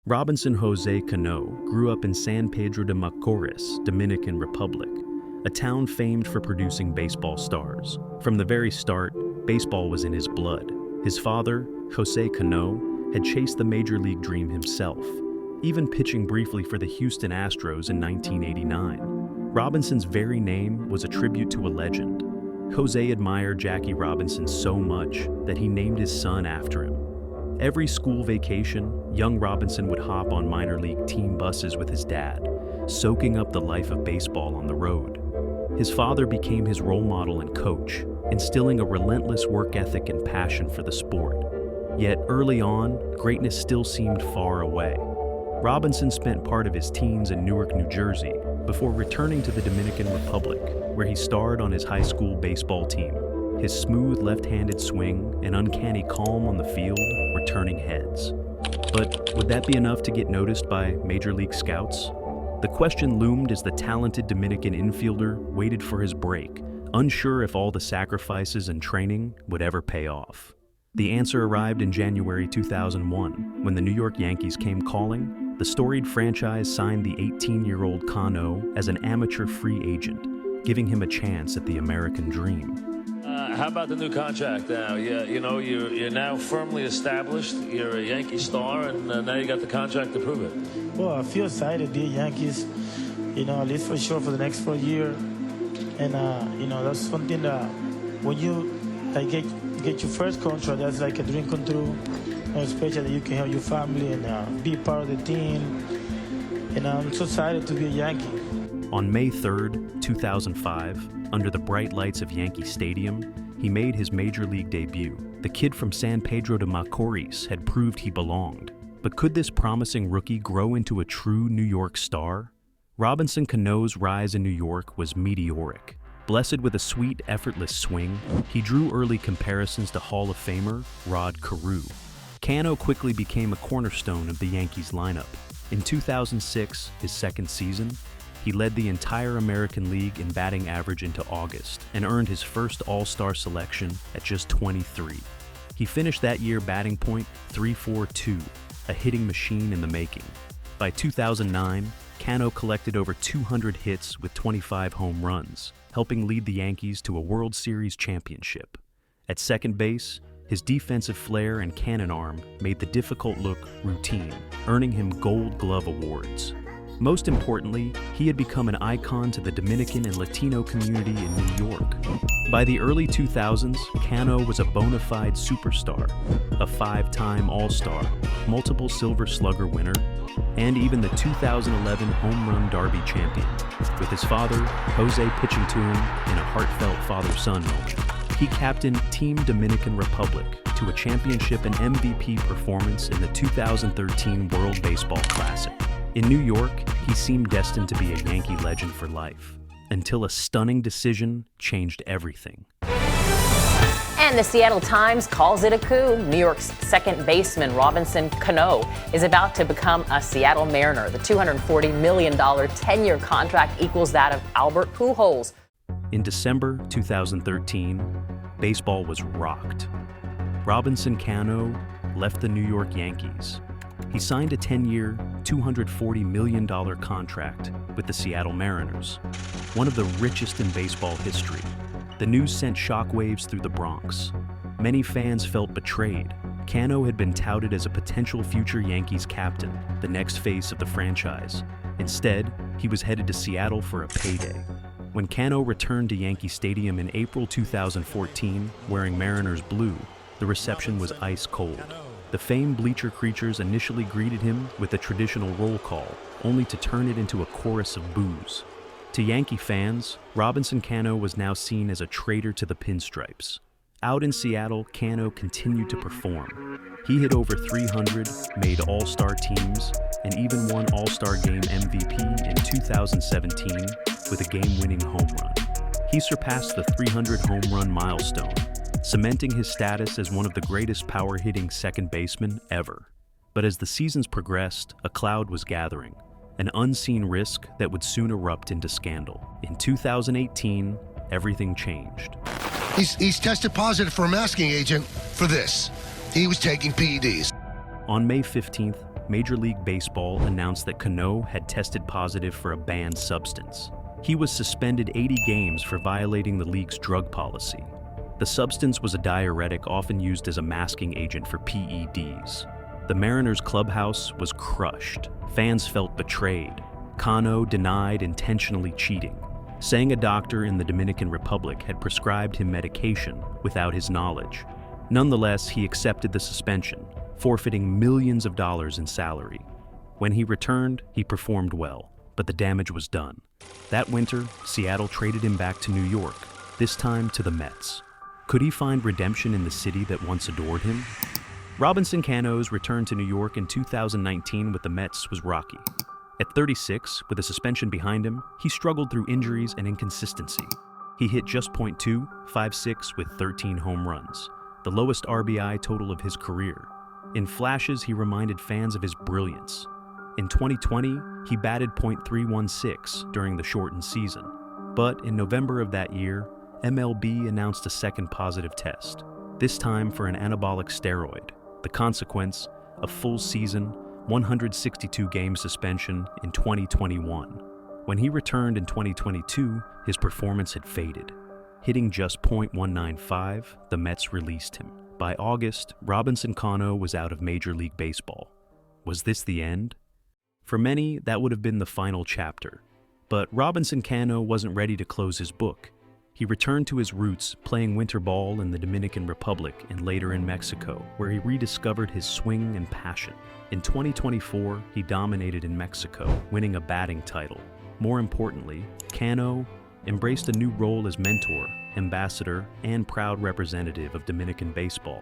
Robinson Jose Canó grew up in San Pedro de Macorís, Dominican Republic, a town famed for producing baseball stars. From the very start, baseball was in his blood. His father, Jose Canó, had chased the major league dream himself, even pitching briefly for the Houston Astros in 1989. Robinson's very name was a tribute to a legend. Jose admired Jackie Robinson so much that he named his son after him. Every school vacation, young Robinson would hop on minor league team buses with his dad, soaking up the life of baseball on the road. His father became his role model and coach, instilling a relentless work ethic and passion for the sport. Yet early on, greatness still seemed far away. Robinson spent part of his teens in Newark, New Jersey, before returning to the Dominican Republic, where he starred on his high school baseball team. His smooth left-handed swing and uncanny calm on the field were turning heads. But would that be enough to get noticed by major league scouts? The question loomed as the talented Dominican infielder waited for his break, unsure if all the sacrifices and training would ever pay off. The answer arrived in January 2001, when the New York Yankees came calling. The storied franchise signed the 18-year-old Canó as an amateur free agent, giving him a chance at the American dream. How about the new contract now? Yeah, you're now firmly established. You're a Yankee star, and now you got the contract to prove it. Well, I feel excited to be Yankees, at least for sure for the next 4 years. And, that's something that when you get your first contract, that's like a dream come true. Especially that you can help your family and be part of the team. And I'm so excited to be a Yankee. On May 3rd, 2005, under the bright lights of Yankee Stadium, he made his major league debut. The kid from San Pedro de Macorís had proved he belonged. But could this promising rookie grow into a true New York star? Robinson Canó's rise in New York was meteoric. Blessed with a sweet, effortless swing, he drew early comparisons to Hall of Famer Rod Carew. Canó quickly became a cornerstone of the Yankees lineup. In 2006, his second season, he led the entire American League in batting average into August and earned his first All-Star selection at just 23. He finished that year batting point .342, a hitting machine in the making. By 2009, Canó collected over 200 hits with 25 home runs, helping lead the Yankees to a World Series championship. At second base, his defensive flair and cannon arm made the difficult look routine, earning him Gold Glove awards. Most importantly, he had become an icon to the Dominican and Latino community in New York. By the early 2000s, Canó was a bona fide superstar, a 5-time All-Star, multiple Silver Slugger winner, and even the 2011 Home Run Derby champion, with his father, Jose, pitching to him in a heartfelt father-son moment. He captained Team Dominican Republic to a championship and MVP performance in the 2013 World Baseball Classic. In New York, he seemed destined to be a Yankee legend for life, until a stunning decision changed everything. And the Seattle Times calls it a coup. New York's second baseman, Robinson Canó, is about to become a Seattle Mariner. The $240 million 10-year contract equals that of Albert Pujols. In December 2013, baseball was rocked. Robinson Canó left the New York Yankees. He signed a 10-year, $240 million contract with the Seattle Mariners, one of the richest in baseball history. The news sent shockwaves through the Bronx. Many fans felt betrayed. Canó had been touted as a potential future Yankees captain, the next face of the franchise. Instead, he was headed to Seattle for a payday. When Canó returned to Yankee Stadium in April 2014, wearing Mariners blue, the reception was ice cold. The famed bleacher creatures initially greeted him with a traditional roll call, only to turn it into a chorus of boos. To Yankee fans, Robinson Canó was now seen as a traitor to the pinstripes. Out in Seattle, Canó continued to perform. He hit over 300, made All-Star teams, and even won All-Star Game MVP in 2017 with a game-winning home run. He surpassed the 300 home run milestone, cementing his status as one of the greatest power-hitting second basemen ever. But as the seasons progressed, a cloud was gathering, an unseen risk that would soon erupt into scandal. In 2018, everything changed. He's tested positive for a masking agent for this. He was taking PEDs. On May 15th, Major League Baseball announced that Canó had tested positive for a banned substance. He was suspended 80 games for violating the league's drug policy. The substance was a diuretic often used as a masking agent for PEDs. The Mariners' clubhouse was crushed. Fans felt betrayed. Canó denied intentionally cheating, saying a doctor in the Dominican Republic had prescribed him medication without his knowledge. Nonetheless, he accepted the suspension, forfeiting millions of dollars in salary. When he returned, he performed well, but the damage was done. That winter, Seattle traded him back to New York, this time to the Mets. Could he find redemption in the city that once adored him? Robinson Canó's return to New York in 2019 with the Mets was rocky. At 36, with a suspension behind him, he struggled through injuries and inconsistency. He hit just .256 with 13 home runs, the lowest RBI total of his career. In flashes, he reminded fans of his brilliance. In 2020, he batted .316 during the shortened season. But in November of that year, MLB announced a second positive test, this time for an anabolic steroid. The consequence, a full season, 162-game suspension in 2021. When he returned in 2022, his performance had faded. Hitting just .195, the Mets released him. By August, Robinson Canó was out of Major League Baseball. Was this the end? For many, that would have been the final chapter. But Robinson Canó wasn't ready to close his book. He returned to his roots, playing winter ball in the Dominican Republic and later in Mexico, where he rediscovered his swing and passion. In 2024, he dominated in Mexico, winning a batting title. More importantly, Canó embraced a new role as mentor, ambassador, and proud representative of Dominican baseball.